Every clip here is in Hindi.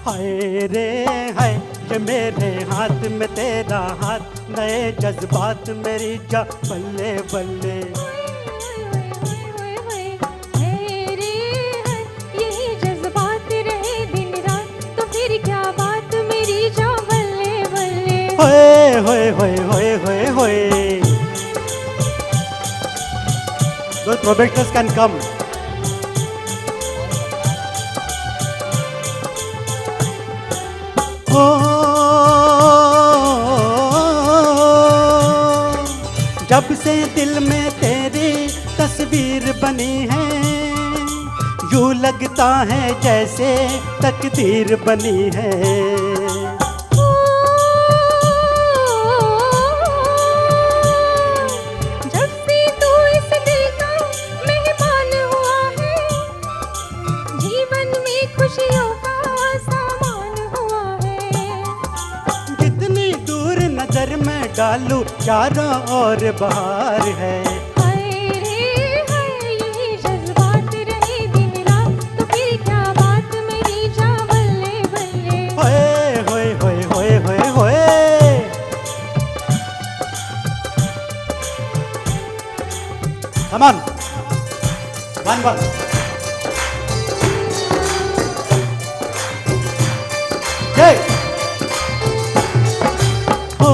हाय रे हाय ये मेरे हाथ में तेरा हाथ, नए जज्बात मेरी जा बल्ले बल्ले। यही जज्बात रहे दिन रात तो फिर क्या बात मेरी जा बल्ले बल्ले। होए होए होए होए होए होए। Those probationers can come. ओ जब से दिल में तेरी तस्वीर बनी है, यूं लगता है जैसे तकदीर बनी है। जब से तू इस दिल का मेहमान हुआ है, जीवन में खुशियों का सामान हुआ है। कितनी दूर नजर में डालूं चारों ओर बहार है। हाय रे हाय यही जज्बात रहे दिन रात तो फिर क्या बात मेरी जा बल्ले बल्ले। होए होए होए होए होए होए। Come on. One. Hey. ओ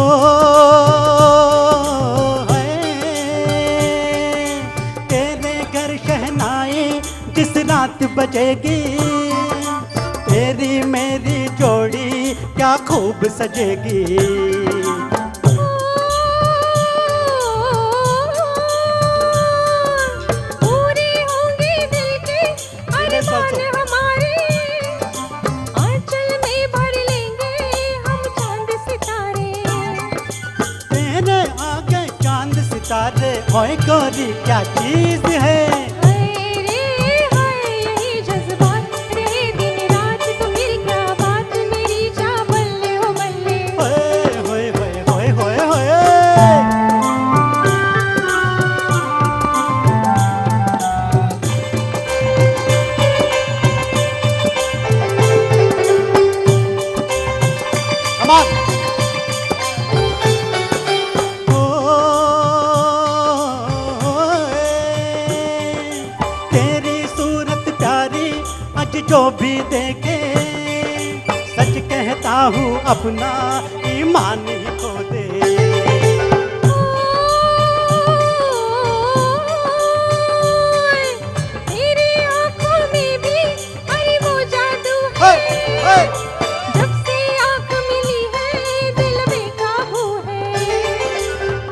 तेरे घर शहनाई जिस रात बजेगी, तेरी मेरी जोड़ी क्या खूब सजेगी। पूरे होंगे दिल के अरमान हमारे, आंचल में भर लेंगे हम चांद सितारे। तेरे आगे चांद सितारे ओए गोरी क्या चीज है। हाय रे हाय यही जज्बात रहे दिन रात तो फिर क्या बात मेरी जा बल्ले हो बल्ले। होए होए होए होए होए होए। Come on. तेरी सूरत प्यारी आज जो भी देखे, सच कहता हूँ अपना ईमान ही खो दे। तेरी आँखों में भी अरे वो जादू है। जब से आँख मिली है दिल बेकाबू है।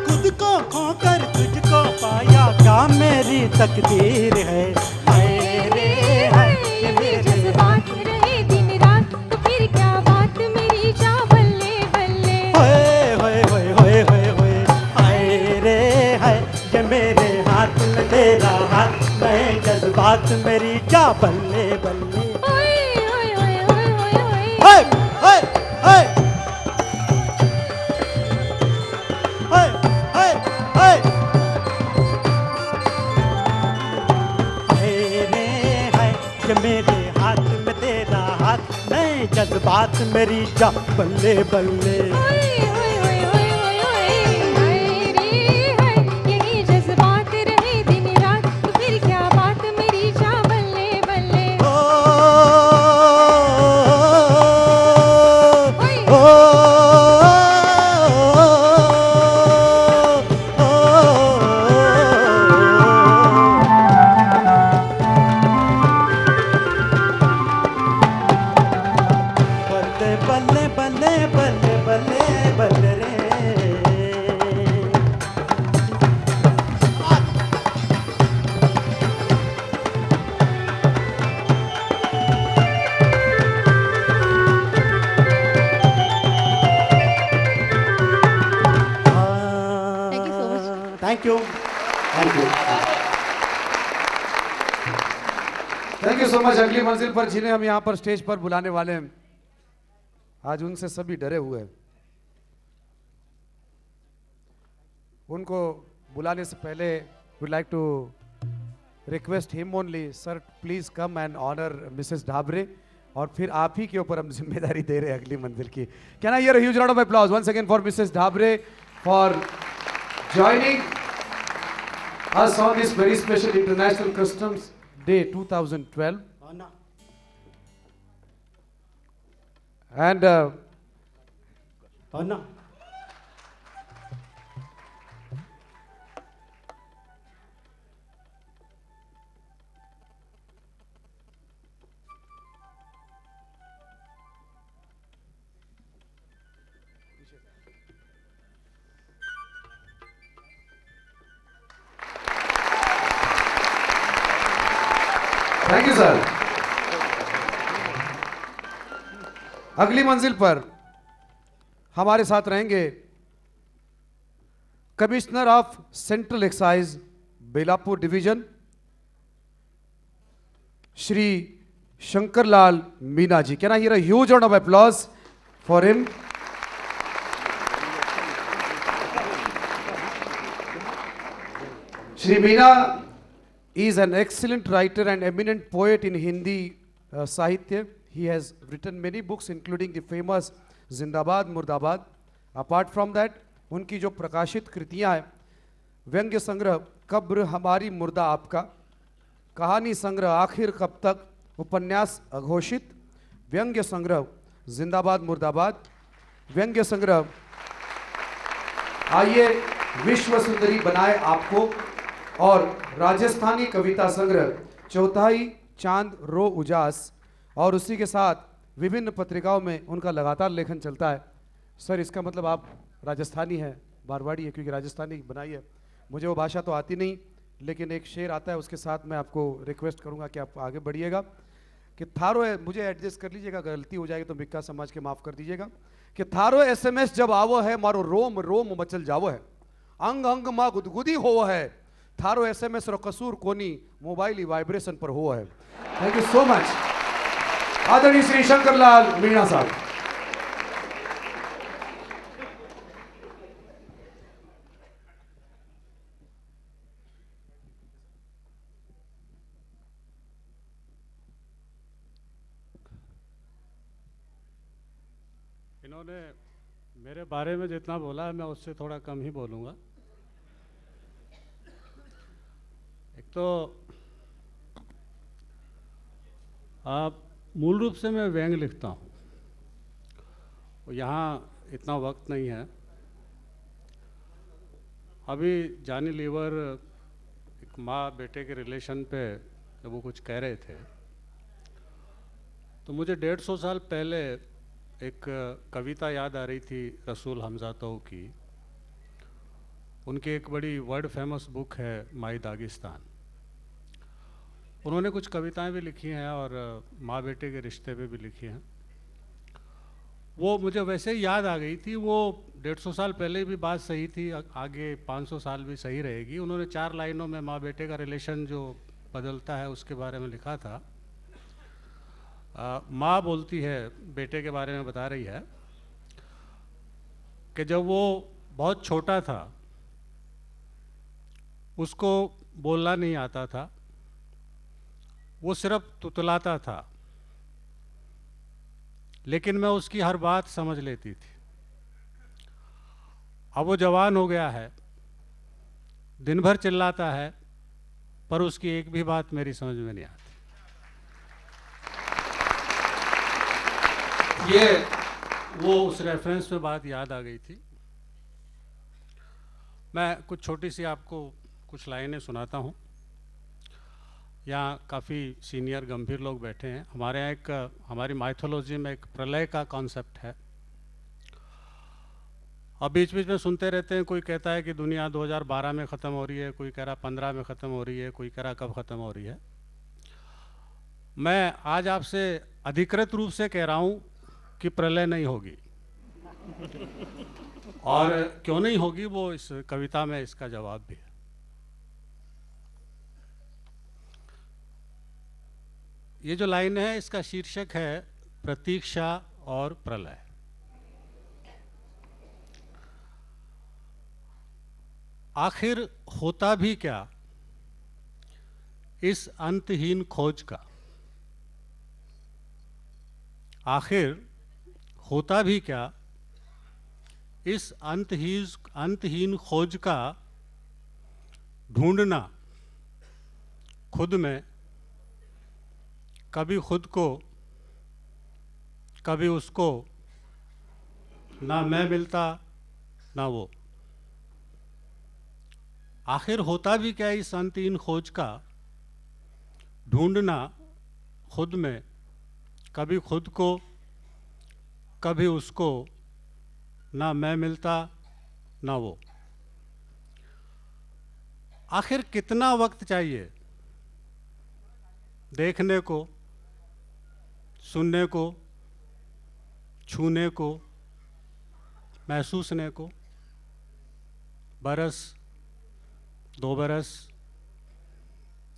खुद को खोकर तुझको पाया क्या मेरी तकदीर है। हाय रे हाय ये यही मेरे जज्बात रहे दिन रात तो फिर क्या बात मेरी जा बल्ले बल्ले। होए होए होए होए होए होए। हाय रे हाय ये मेरे हाथ में तेरा हाथ, नए जज्बात मेरी जा बल्ले बल्ले। ओए ओए ओए ओए ओए ओए। हाय हाय हाय हाय हाय हाय। हाय रे हाय ये मेरे हाथ में तेरा हाथ, नए जज्बात मेरी जा बल्ले बल्ले। ओए ओए ओए ओए ओए ओए। हाय रे हाय यही जज्बात रहे दिन रात तो फिर क्या बात मेरी जा बल्ले बल्ले। बल्ले बल्ले बल्ले बल्ले बल्ले रे। Thank you so much. Thank you thank you. Thank you so much. अगली मंजिल पर जिन्हें हम यहाँ पर स्टेज पर बुलाने वाले हैं, आज उनसे सभी डरे हुए हैं। उनको बुलाने से पहले would like to request him only, sir, please come and honor Mrs. Dhabre. और फिर आप ही के ऊपर हम जिम्मेदारी दे रहे हैं अगली मंजिल की। Can I hear a huge round of applause once again for Mrs Dhabre for joining us on this very special International Customs Day 2012. Anna. And Anna. Thank you sir. अगली मंजिल पर हमारे साथ रहेंगे commissioner of central excise Belapur division Shri Shankarlal Meena ji. Can I hear a huge round of applause for him. Shri Meena is an excellent writer and eminent poet in Hindi Sahitya. He has written many books including the famous Zindabad Murdabad. Apart from that, उनकी जो प्रकाशित कृतियाँ हैं, व्यंग्य संग्रह कब्र हमारी मुर्दा आपका, कहानी संग्रह आखिर कब तक, उपन्यास अघोषित, व्यंग्य संग्रह जिंदाबाद मुर्दाबाद, व्यंग्य संग्रह आइए विश्व सुंदरी बनाए आपको, और राजस्थानी कविता संग्रह चौथाई चांद रो उजास, और उसी के साथ विभिन्न पत्रिकाओं में उनका लगातार लेखन चलता है। सर, इसका मतलब आप राजस्थानी हैं, मारवाड़ी है, क्योंकि राजस्थानी बनाई है। मुझे वो भाषा तो आती नहीं, लेकिन एक शेर आता है, उसके साथ मैं आपको रिक्वेस्ट करूंगा कि आप आगे बढ़िएगा। कि थारो है, मुझे एडजस्ट कर लीजिएगा, गलती हो जाएगी तो मिक्का समाज के माफ़ कर दीजिएगा। कि थारो SMS जब आवो है, मारो रोम रोम मचल जावो है, अंग अंग माँ गुदगुदी हो है, थारो SMS रो कसूर कोनी, मोबाइल ही वाइब्रेशन पर हो है। थैंक यू सो मच आदरणीय श्री शंकरलाल मीणा साहब। इन्होंने मेरे बारे में जितना बोला है, मैं उससे थोड़ा कम ही बोलूँगा। एक तो आप मूल रूप से मैं व्यंग लिखता हूँ, यहाँ इतना वक्त नहीं है। अभी जानी लीवर एक माँ बेटे के रिलेशन पे जब वो कुछ कह रहे थे, तो मुझे 150 साल पहले एक कविता याद आ रही थी रसूल हमजा तो की। उनकी एक बड़ी वर्ल्ड फेमस बुक है माई दागिस्तान। उन्होंने कुछ कविताएं भी लिखी हैं और माँ बेटे के रिश्ते पे भी लिखी हैं। वो मुझे वैसे ही याद आ गई थी। वो 150 साल पहले भी बात सही थी, आगे 500 साल भी सही रहेगी। उन्होंने 4 लाइनों में माँ बेटे का रिलेशन जो बदलता है उसके बारे में लिखा था। माँ बोलती है, बेटे के बारे में बता रही है कि जब वो बहुत छोटा था, उसको बोलना नहीं आता था, वो सिर्फ तुतलाता था, लेकिन मैं उसकी हर बात समझ लेती थी। अब वो जवान हो गया है, दिन भर चिल्लाता है, पर उसकी एक भी बात मेरी समझ में नहीं आती। ये वो उस रेफरेंस में बात याद आ गई थी। मैं कुछ छोटी सी आपको कुछ लाइनें सुनाता हूँ। यहाँ काफ़ी सीनियर गंभीर लोग बैठे हैं। हमारे यहाँ हमारी माइथोलॉजी में एक प्रलय का कॉन्सेप्ट है। अब बीच बीच में सुनते रहते हैं, कोई कहता है कि दुनिया 2012 में ख़त्म हो रही है, कोई कह रहा 15 में ख़त्म हो रही है, कोई कह रहा कब ख़त्म हो रही है। मैं आज आपसे अधिकृत रूप से कह रहा हूँ कि प्रलय नहीं होगी। और क्यों नहीं होगी, वो इस कविता में इसका जवाब भी है। ये जो लाइन है, इसका शीर्षक है प्रतीक्षा और प्रलय। आखिर होता भी क्या इस अंतहीन खोज का, आखिर होता भी क्या, इस अंतहीन खोज का ढूंढना खुद में, कभी खुद को कभी उसको, ना मैं मिलता ना वो। आखिर होता भी क्या इस अंतहीन खोज का ढूंढना खुद में, कभी खुद को कभी उसको, ना मैं मिलता ना वो। आखिर कितना वक्त चाहिए देखने को, सुनने को, छूने को, महसूसने को? बरस, 2 बरस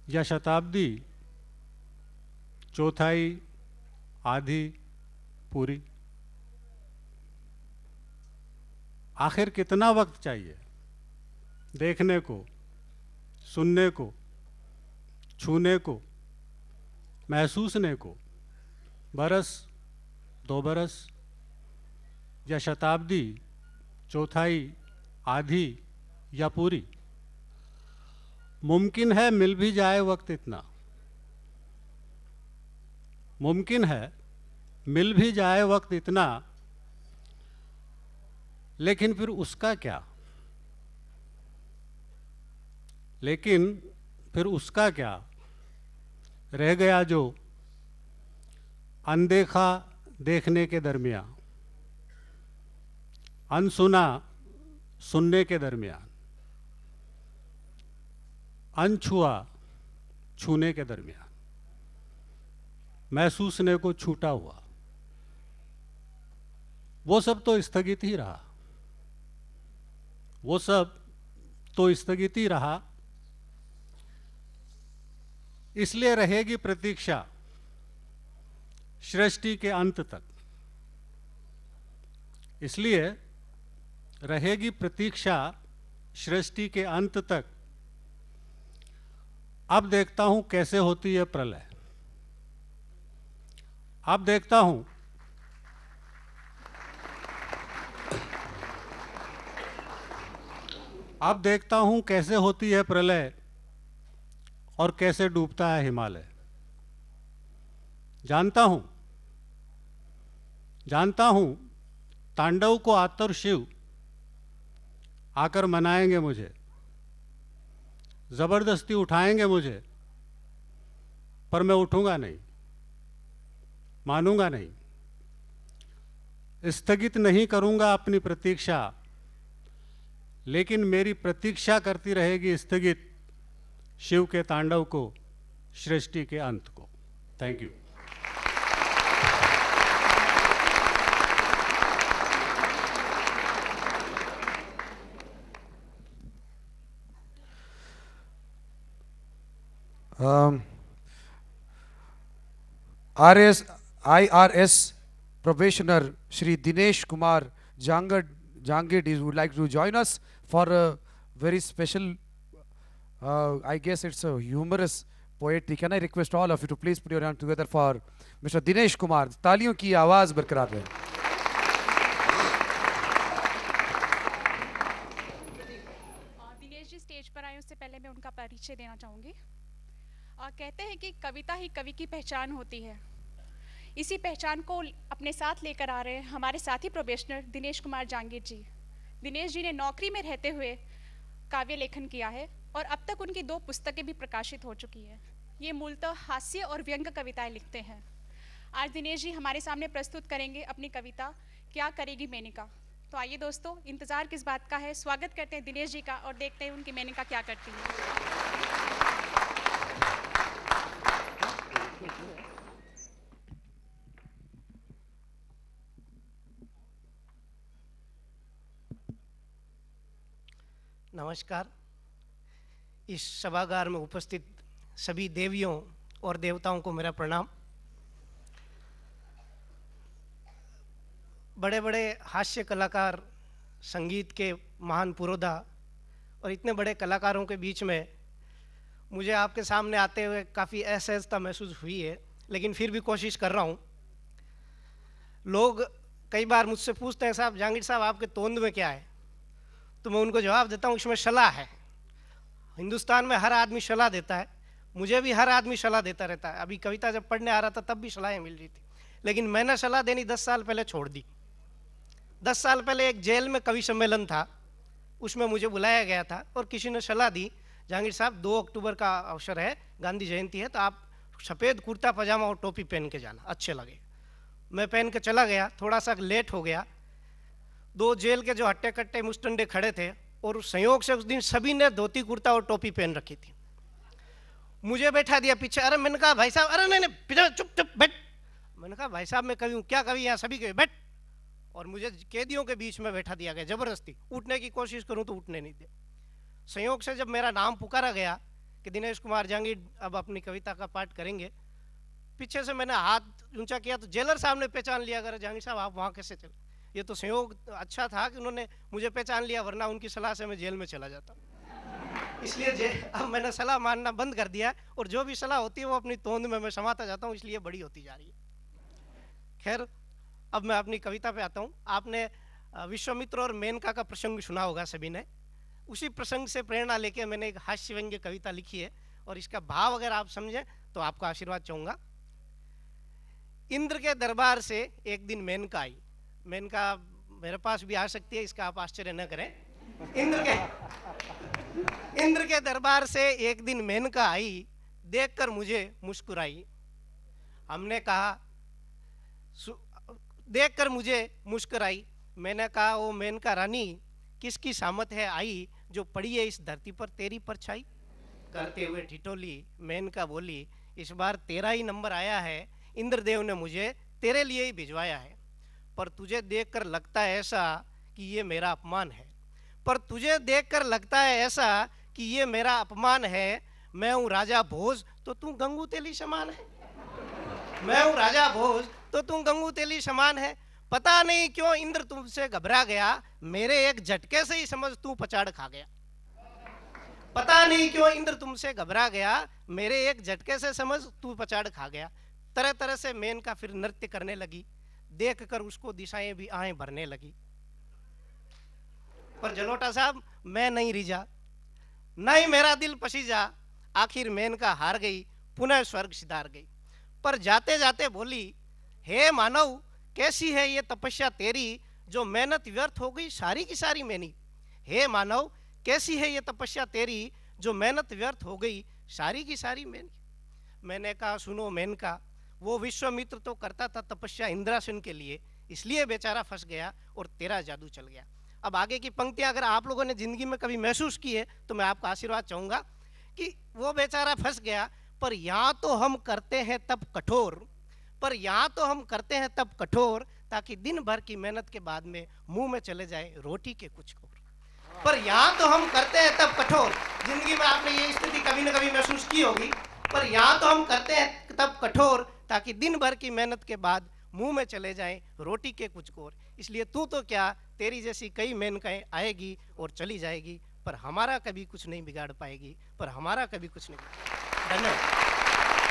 या शताब्दी, चौथाई, आधी, पूरी? आखिर कितना वक्त चाहिए देखने को, सुनने को, छूने को, महसूसने को? बरस, 2 बरस या शताब्दी, चौथाई, आधी या पूरी? मुमकिन है मिल भी जाए वक्त इतना, मुमकिन है मिल भी जाए वक्त इतना, लेकिन फिर उसका क्या? लेकिन फिर उसका क्या? रह गया जो अनदेखा देखने के दरमियान, अनसुना सुनने के दरमियान, अनछुआ छूने के दरमियान, महसूसने को छूटा हुआ, वो सब तो स्थगित ही रहा, वो सब तो स्थगित ही रहा। इसलिए रहेगी प्रतीक्षा सृष्टि के अंत तक, इसलिए रहेगी प्रतीक्षा सृष्टि के अंत तक। अब देखता हूं कैसे होती है प्रलय, अब देखता हूं अब देखता हूं कैसे होती है प्रलय और कैसे डूबता है हिमालय। जानता हूं तांडव को आतर शिव आकर मनाएंगे मुझे, जबरदस्ती उठाएंगे मुझे, पर मैं उठूंगा नहीं, मानूंगा नहीं, स्थगित नहीं करूंगा अपनी प्रतीक्षा, लेकिन मेरी प्रतीक्षा करती रहेगी स्थगित शिव के तांडव को, सृष्टि के अंत को। Thank you. IRS probationer Shri Dinesh Kumar Jangid would like to join us for a very special, I guess it's a humorous poetry. Can I request all of you to please put your hand together for Mr. Dinesh Kumar? तालियों की आवाज बरकरार रहे। दिनेश जी स्टेज पर आए उससे पहले मैं उनका परिचय देना चाहूँगी। कहते हैं कि कविता ही कवि की पहचान होती है। इसी पहचान को अपने साथ लेकर आ रहे हैं हमारे साथी प्रोबेशनर दिनेश कुमार जांगीर जी। दिनेश जी ने नौकरी में रहते हुए काव्य लेखन किया है और अब तक उनकी 2 पुस्तकें भी प्रकाशित हो चुकी हैं। ये मूलतः हास्य और व्यंग कविताएं लिखते हैं। आज दिनेश जी हमारे सामने प्रस्तुत करेंगे अपनी कविता क्या करेगी मेनका। तो आइए दोस्तों, इंतज़ार किस बात का है, स्वागत करते हैं दिनेश जी का और देखते हैं उनकी मेनका क्या करती है। नमस्कार। इस सभागार में उपस्थित सभी देवियों और देवताओं को मेरा प्रणाम। बड़े बड़े हास्य कलाकार, संगीत के महान पुरोधा और इतने बड़े कलाकारों के बीच में मुझे आपके सामने आते हुए काफ़ी असहजता महसूस हुई है, लेकिन फिर भी कोशिश कर रहा हूँ। लोग कई बार मुझसे पूछते हैं, साहब जहांगीर साहब आपके तोंद में क्या है, तो मैं उनको जवाब देता हूँ इसमें शला है। हिंदुस्तान में हर आदमी शला देता है, मुझे भी हर आदमी शला देता रहता है। अभी कविता जब पढ़ने आ रहा था तब भी शलाएँ मिल रही थी, लेकिन मैंने शला देनी 10 साल पहले छोड़ दी। 10 साल पहले एक जेल में कवि सम्मेलन था, उसमें मुझे बुलाया गया था और किसी ने सलाह दी, जहांगीर साहब 2 अक्टूबर का अवसर है, गांधी जयंती है, तो आप सफ़ेद कुर्ता पजामा और टोपी पहन के जाना, अच्छे लगे। मैं पहन के चला गया, थोड़ा सा लेट हो गया। 2 जेल के जो हट्टे कट्टे मुस्टंडे खड़े थे और संयोग से उस दिन सभी ने धोती कुर्ता और टोपी पहन रखी थी। मुझे बैठा दिया पीछे। अरे मैंने कहा भाई साहब, अरे नहीं पीछे चुप चुप बैठ। मैंने कहा भाई साहब मैं कवि हूँ, क्या कवि, यहाँ सभी कवि, बैठ। और मुझे कैदियों के बीच में बैठा दिया गया जबरदस्ती। उठने की कोशिश करूँ तो उठने नहीं दे। संयोग से जब मेरा नाम पुकारा गया कि दिनेश कुमार जहांगीर अब अपनी कविता का पाठ करेंगे, पीछे से मैंने हाथ ऊंचा किया तो जेलर साहब ने पहचान लिया, अगर जहांगीर साहब आप वहाँ कैसे चले। ये तो संयोग अच्छा था कि उन्होंने मुझे पहचान लिया, वरना उनकी सलाह से मैं जेल में चला जाता। इसलिए अब मैंने सलाह मानना बंद कर दिया और जो भी सलाह होती है वो अपनी तोंद में मैं समाता जाता हूँ, इसलिए बड़ी होती जा रही है। खैर, अब मैं अपनी कविता पे आता हूँ। आपने विश्वामित्र और मेनका का प्रसंग सुना होगा सभी ने। उसी प्रसंग से प्रेरणा लेके मैंने एक हास्य व्यंग्य कविता लिखी है और इसका भाव अगर आप समझें तो आपका आशीर्वाद चाहूँगा। इंद्र के दरबार से एक दिन मेनका आई। मेनका मेरे पास भी आ सकती है, इसका आप आश्चर्य न करें। इंद्र के दरबार से एक दिन मेनका आई, देखकर मुझे मुस्कुराई। हमने कहा, देखकर मुझे मुस्कुराई। मैंने कहा, ओ मेनका रानी, किसकी सामत है आई, जो पड़ी है इस धरती पर तेरी परछाई। करते हुए ठिठोली मेनका बोली, इस बार तेरा ही नंबर आया है, इंद्रदेव ने मुझे तेरे लिए ही भिजवाया है। पर तुझे देखकर लगता है ऐसा कि ये मेरा अपमान है। पर तुझे देखकर लगता है ऐसा कि ये मेरा अपमान है। मैं हूँ राजा भोज तो तू गंगू तेली समान है। मैं हूँ राजा भोज तो तू गंगू तेली समान है। पता नहीं क्यों इंद्र तुमसे घबरा गया, मेरे एक झटके से ही समझ तू पछाड़ खा गया। पता नहीं क्यों इंद्र तुमसे घबरा गया, मेरे एक झटके से समझ तू पछाड़ खा गया। तरह तरह से मेनका फिर नृत्य करने लगी, देखकर उसको दिशाएं भी आहें भरने लगी। पर जलोटा साहब मैं नहीं रिझा, नहीं मेरा दिल पसीजा। आखिर मेनका हार गई, पुनः स्वर्ग सिधार गई। पर जाते जाते बोली, हे मानव कैसी है ये तपस्या तेरी, जो मेहनत व्यर्थ हो गई सारी की सारी मेरी। हे मानव कैसी है ये तपस्या तेरी, जो मेहनत व्यर्थ हो गई सारी की सारी मेरी। मैंने कहा, सुनो मेनका, वो विश्वामित्र तो करता था तपस्या इंद्रासन के लिए, इसलिए बेचारा फंस गया और तेरा जादू चल गया। अब आगे की पंक्तियां अगर आप लोगों ने जिंदगी में कभी महसूस की है तो मैं आपका आशीर्वाद चाहूंगा कि वो बेचारा फंस गया, पर यहाँ तो हम करते हैं तब कठोर, पर यहाँ तो हम करते हैं तब कठोर, ताकि दिन भर की मेहनत के बाद में मुंह में चले जाए रोटी के कुछ और। पर यहाँ तो हम करते हैं तब कठोर। जिंदगी में आपने ये स्थिति कभी न कभी महसूस की होगी। पर यहाँ तो हम करते हैं तब कठोर, ताकि दिन भर की मेहनत के बाद मुंह में चले जाएं रोटी के कुछ और। इसलिए तू तो क्या, तेरी जैसी कई मेनकाएं आएगी और चली जाएगी, पर हमारा कभी कुछ नहीं बिगाड़ पाएगी, पर हमारा कभी कुछ नहीं। धन्यवाद।